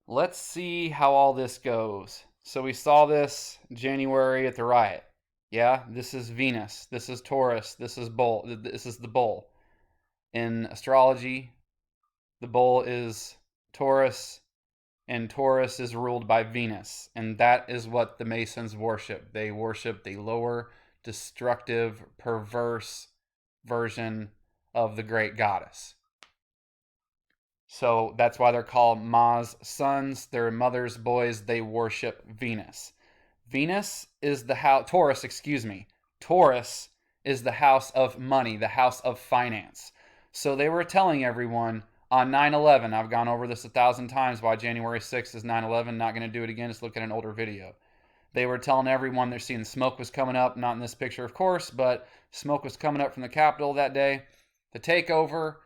Let's see how all this goes. So we saw this January at the riot. Yeah, this is Venus. This is Taurus. This is bull. This is the bull. In astrology, the bull is Taurus, and Taurus is ruled by Venus. And that is what the Masons worship. They worship the lower, destructive, perverse version of the great goddess. So that's why they're called Ma's sons. Their mother's boys. They worship Venus. Venus is the house, Taurus, excuse me. Taurus is the house of money, the house of finance. So they were telling everyone on 9/11, I've gone over this 1,000 times why January 6th is 9/11, not going to do it again, just look at an older video. They were telling everyone they're seeing smoke was coming up, not in this picture, of course, but smoke was coming up from the Capitol that day. The takeover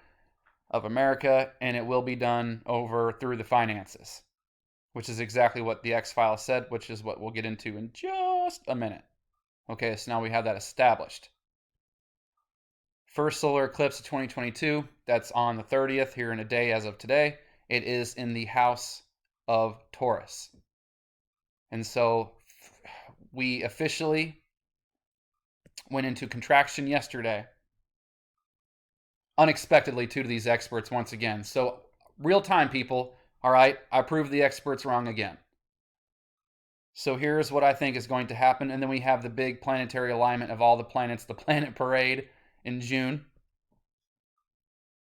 of America, and it will be done over through the finances, which is exactly what the X-Files said, which is what we'll get into in just a minute. Okay, so now we have that established. First solar eclipse of 2022, that's on the 30th, here in a day as of today. It is in the house of Taurus. And so we officially went into contraction yesterday, unexpectedly, to these experts once again. So real time, people. All right, I proved the experts wrong again. So here's what I think is going to happen. And then we have the big planetary alignment of all the planets, the planet parade in June.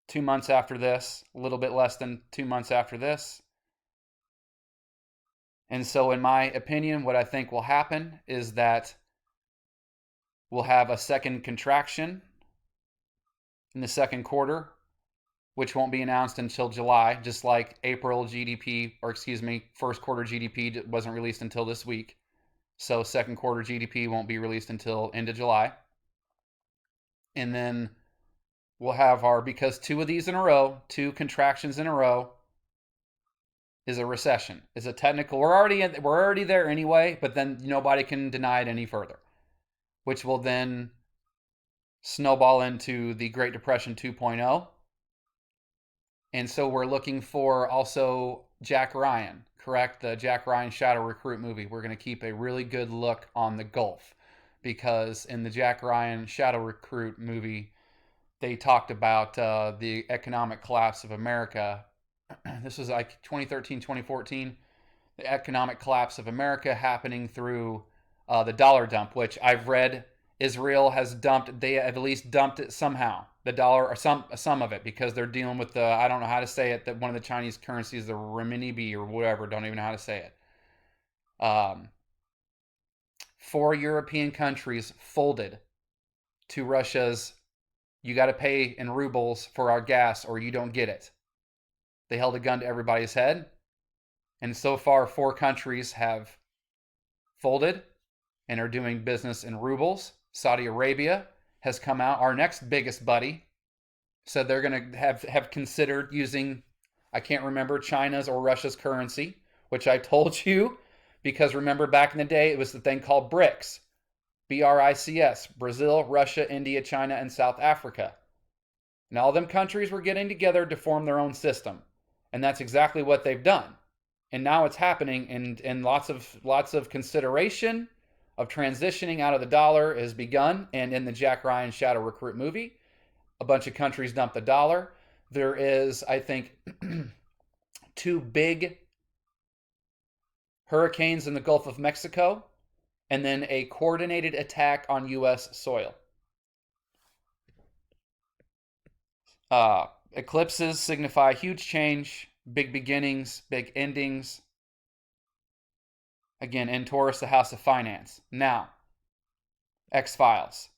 2 months after this, a little bit less than 2 months after this. And so, in my opinion, what I think will happen is that we'll have a second contraction in the second quarter, which won't be announced until July, just like April GDP, or excuse me, first quarter GDP wasn't released until this week. So second quarter GDP won't be released until end of July. And then we'll have because two of these in a row, two contractions in a row, is a recession. Is a technical. We're already there anyway, but then nobody can deny it any further, which will then snowball into the Great Depression 2.0. And so we're looking for also Jack Ryan, correct? The Jack Ryan Shadow Recruit movie. We're going to keep a really good look on the Gulf, because in the Jack Ryan Shadow Recruit movie, they talked about the economic collapse of America. This was like 2013, 2014. The economic collapse of America happening through the dollar dump, which I've read Israel has dumped. They have at least dumped it somehow, the dollar, or some of it, because they're dealing with the, I don't know how to say it, that one of the Chinese currencies, the renminbi or whatever, don't even know how to say it. 4 European countries folded to Russia's, you got to pay in rubles for our gas or you don't get it. They held a gun to everybody's head. And so far, 4 countries have folded and are doing business in rubles. Saudi Arabia has come out. Our next biggest buddy said they're going to have considered using, I can't remember, China's or Russia's currency, which I told you, because remember back in the day, it was the thing called BRICS. BRICS, Brazil, Russia, India, China, and South Africa. And all them countries were getting together to form their own system. And that's exactly what they've done. And now it's happening, and lots of consideration of transitioning out of the dollar has begun. And in the Jack Ryan Shadow Recruit movie, a bunch of countries dumped the dollar. There is, I think, 2 big hurricanes in the Gulf of Mexico, and then a coordinated attack on U.S. soil. Eclipses signify huge change, big beginnings, big endings. Again, in Taurus, the house of finance. Now, X-Files.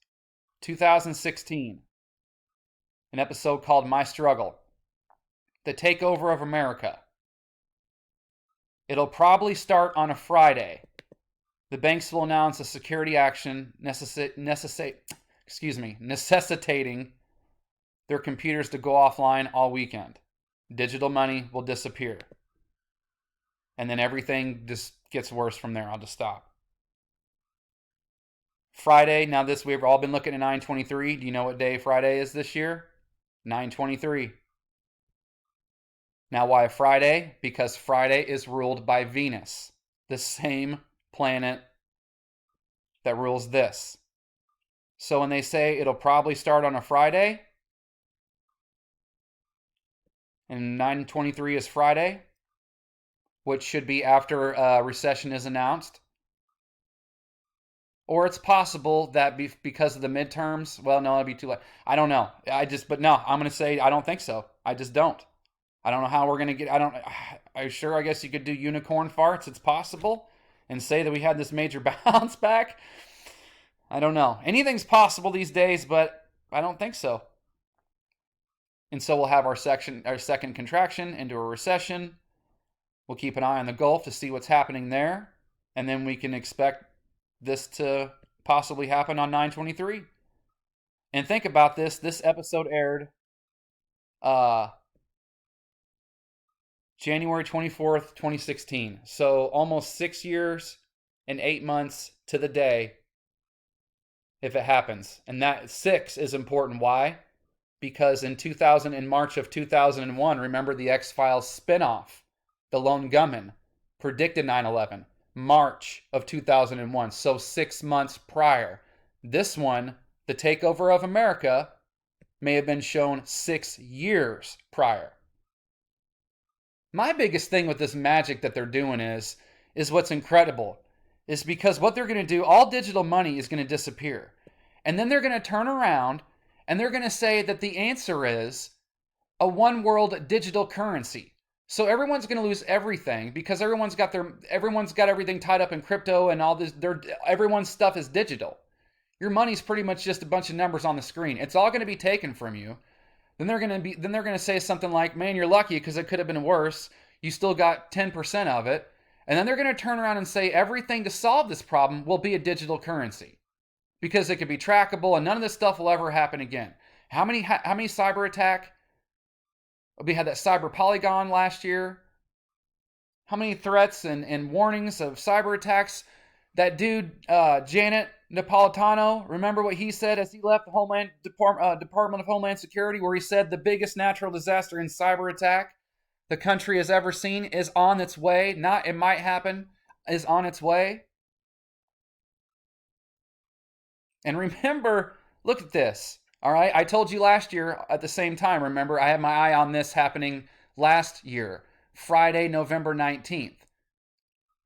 2016, an episode called My Struggle. The takeover of America. It'll probably start on a Friday. The banks will announce a security action necessitating their computers to go offline all weekend. Digital money will disappear. And then everything just gets worse from there. I'll just stop. Friday, now this, we've all been looking at 9/23. Do you know what day Friday is this year? 9/23. Now, why Friday? Because Friday is ruled by Venus, the same planet that rules this. So when they say it'll probably start on a Friday, and 9/23 is Friday, which should be after a recession is announced, or it's possible that because of the midterms, well, no, it'd be too late. I don't know. But no, I'm going to say I don't think so. I just don't. I don't know how we're going to get, I guess you could do unicorn farts. It's possible. And say that we had this major bounce back. I don't know. Anything's possible these days, but I don't think so. And so we'll have our second contraction into a recession. We'll keep an eye on the Gulf to see what's happening there. And then we can expect this to possibly happen on 9/23. And think about this. This episode aired January 24th, 2016. So almost 6 years and 8 months to the day if it happens. And that 6 is important. Why? Because in March of 2001, remember the X-Files spinoff, The Lone Gunman, predicted 9/11, March of 2001. So 6 months prior. This one, the takeover of America, may have been shown 6 years prior. My biggest thing with this magic that they're doing is what's incredible is because what they're going to do, all digital money is going to disappear. And then they're going to turn around and they're going to say that the answer is a one world digital currency. So everyone's going to lose everything because everyone's got everything tied up in crypto and all this. Everyone's stuff is digital. Your money's pretty much just a bunch of numbers on the screen. It's all going to be taken from you. Then they're going to say something like, man, you're lucky because it could have been worse. You still got 10% of it. And then they're going to turn around and say everything to solve this problem will be a digital currency because it could be trackable and none of this stuff will ever happen again. How many cyber attack? We had that cyber Polygon last year. How many threats and warnings of cyber attacks? That dude, Janet Napolitano, remember what he said as he left the Department of Homeland Security, where he said the biggest natural disaster in cyber attack the country has ever seen is on its way. Not it might happen, is on its way. And remember, look at this. All right, I told you last year at the same time, remember, I had my eye on this happening last year, Friday, November 19th.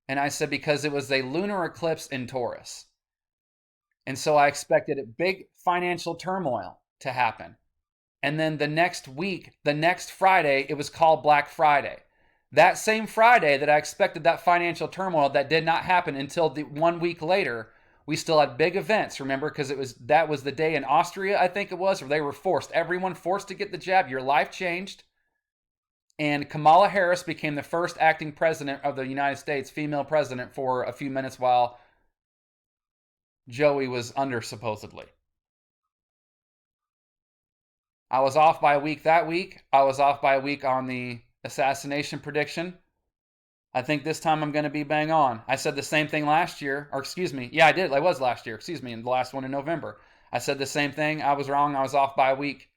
And I said because it was a lunar eclipse in Taurus. And so I expected a big financial turmoil to happen. And then the next week, the next Friday, it was called Black Friday. That same Friday that I expected that financial turmoil, that did not happen until 1 week later. We still had big events, remember, because that was the day in Austria, I think it was, where they were everyone forced to get the jab. Your life changed. And Kamala Harris became the first acting president of the United States, female president, for a few minutes while Joey was under, supposedly. I was off by a week that week. I was off by a week on the assassination prediction. I think this time I'm going to be bang on. I said the same thing last year, or excuse me. Yeah, I did. I was last year. Excuse me, in the last one in November. I said the same thing. I was wrong. I was off by a week.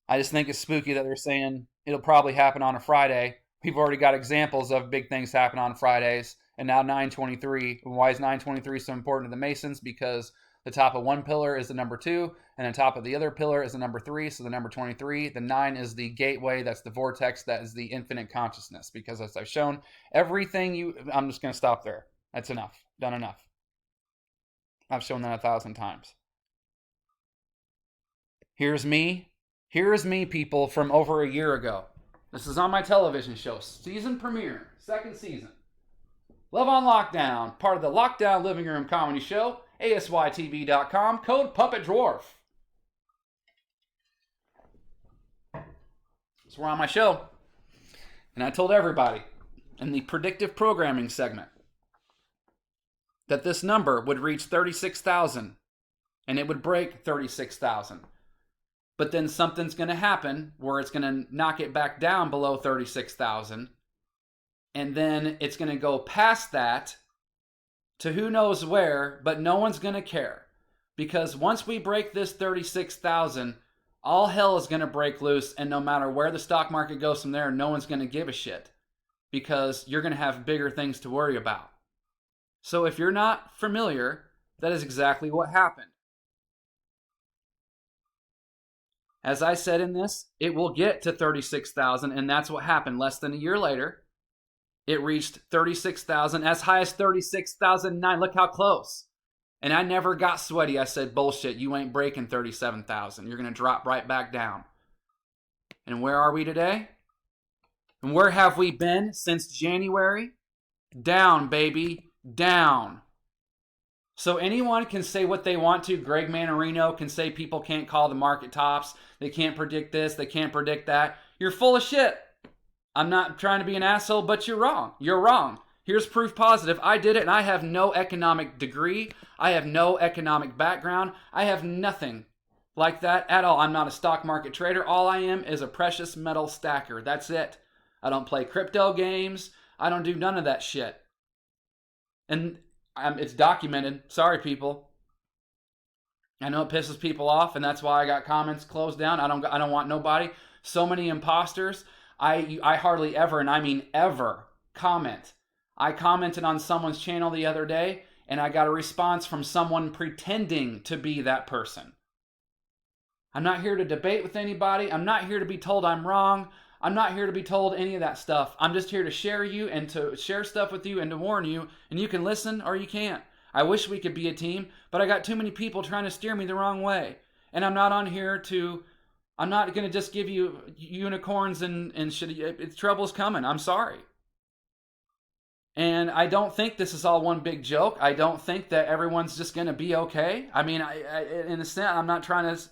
I just think it's spooky that they're saying it'll probably happen on a Friday. We've already got examples of big things happen on Fridays. And now 9/23. Why is 9/23 so important to the Masons? Because the top of one pillar is the number 2, and the top of the other pillar is the number 3, so the number 23. The 9 is the gateway, that's the vortex, that is the infinite consciousness. Because as I've shown, I'm just going to stop there. That's enough. Done enough. I've shown that 1,000 times. Here's me, people, from over a year ago. This is on my television show, season premiere, 2nd season. Love on Lockdown, part of the Lockdown Living Room Comedy Show, asytv.com, code PUPPETDWARF. So we're on my show, and I told everybody in the predictive programming segment that this number would reach 36,000, and it would break 36,000. But then something's going to happen where it's going to knock it back down below 36,000, and then it's going to go past that to who knows where, but no one's going to care. Because once we break this 36,000, all hell is going to break loose, and no matter where the stock market goes from there, no one's going to give a shit because you're going to have bigger things to worry about. So if you're not familiar, that is exactly what happened. As I said in this, it will get to 36,000, and that's what happened. Less than a year later, it reached 36,000, as high as 36,009. Look how close. And I never got sweaty. I said, bullshit, you ain't breaking 37,000. You're going to drop right back down. And where are we today? And where have we been since January? Down, baby. Down. So anyone can say what they want to. Greg Manarino can say people can't call the market tops. They can't predict this. They can't predict that. You're full of shit. I'm not trying to be an asshole, but you're wrong. You're wrong. Here's proof positive. I did it, and I have no economic degree. I have no economic background. I have nothing like that at all. I'm not a stock market trader. All I am is a precious metal stacker. That's it. I don't play crypto games. I don't do none of that shit. And it's documented. Sorry, people. I know it pisses people off, and that's why I got comments closed down. I don't want nobody. So many imposters. I hardly ever, and I mean ever, comment. I commented on someone's channel the other day, and I got a response from someone pretending to be that person. I'm not here to debate with anybody. I'm not here to be told I'm wrong. I'm not here to be told any of that stuff. I'm just here to share you and to share stuff with you and to warn you, and you can listen or you can't. I wish we could be a team, but I got too many people trying to steer me the wrong way. And I'm not on here to, I'm not going to just give you unicorns and shit. Trouble's coming. I'm sorry. And I don't think this is all one big joke. I don't think that everyone's just going to be okay. I mean, in a sense, I'm not trying to...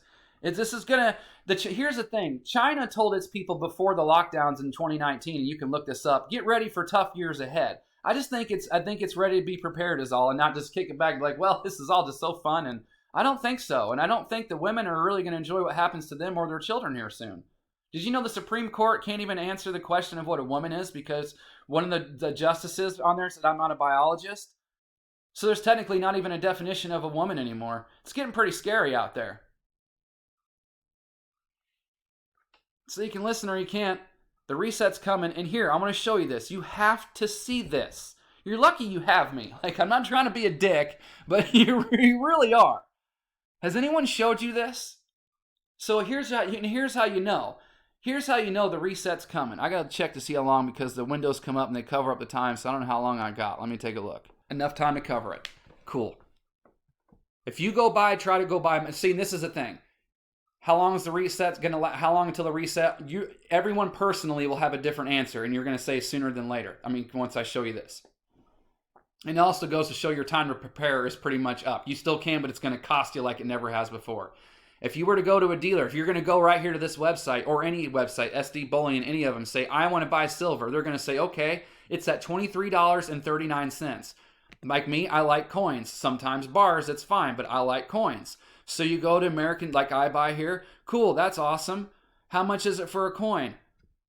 This is going to... Here's the thing. China told its people before the lockdowns in 2019, and you can look this up, get ready for tough years ahead. I think it's ready to be prepared is all, and not just kick it back like, well, this is all just so fun. And I don't think so. And I don't think the women are really going to enjoy what happens to them or their children here soon. Did you know the Supreme Court can't even answer the question of what a woman is because one of the justices on there said, I'm not a biologist? So there's technically not even a definition of a woman anymore. It's getting pretty scary out there. So you can listen or you can't. The reset's coming. And here, I'm going to show you this. You have to see this. You're lucky you have me. Like, I'm not trying to be a dick, but you really are. Has anyone showed you this? So here's how you know. Here's how you know the reset's coming. I got to check to see how long because the windows come up and they cover up the time, so I don't know how long I got. Let me take a look. Enough time to cover it. Cool. If you go by, try to go by. See, this is the thing. How long is the reset going to last? How long until the reset? Everyone personally will have a different answer, and you're going to say sooner than later. I mean, once I show you this. And it also goes to show your time to prepare is pretty much up. You still can, but it's going to cost you like it never has before. If you were to go to a dealer, if you're going to go right here to this website or any website, SD Bullion, any of them, say, I want to buy silver. They're going to say, okay, it's at $23.39. Like me, I like coins. Sometimes bars, that's fine, but I like coins. So you go to American, like I buy here. Cool, that's awesome. How much is it for a coin?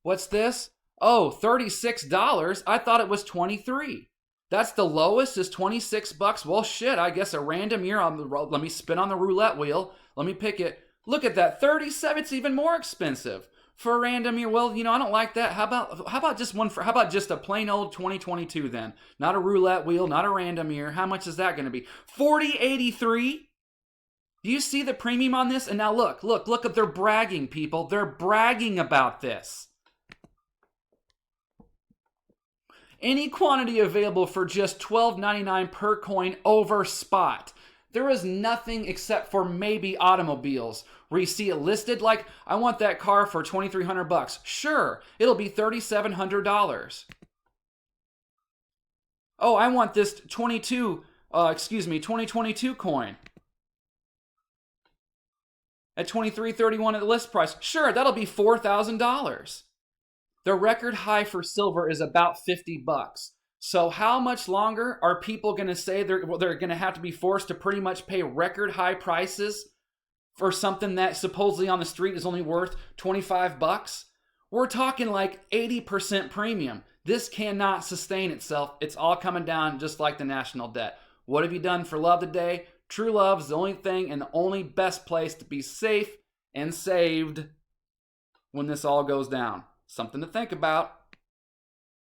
What's this? Oh, $36. I thought it was $23. That's the lowest is $26. Well, shit, I guess a random year on the let me spin on the roulette wheel. Let me pick it. Look at that, 37. It's even more expensive for a random year. Well, I don't like that. How about just a plain old 2022 then? Not a roulette wheel, not a random year. How much is that going to be? $40.83. Do you see the premium on this? And now look, they're bragging, people. They're bragging about this. Any quantity available for just $12.99 per coin over spot. There is nothing except for maybe automobiles where you see it listed like, I want that car for $2,300. Sure, it'll be $3,700. Oh, I want this 2022 coin at $23.31 at the list price. Sure, that'll be $4,000. The record high for silver is about $50. So how much longer are people going to say they're going to have to be forced to pretty much pay record high prices for something that supposedly on the street is only worth $25? We're talking like 80% premium. This cannot sustain itself. It's all coming down just like the national debt. What have you done for love today? True love is the only thing and the only best place to be safe and saved when this all goes down. Something to think about.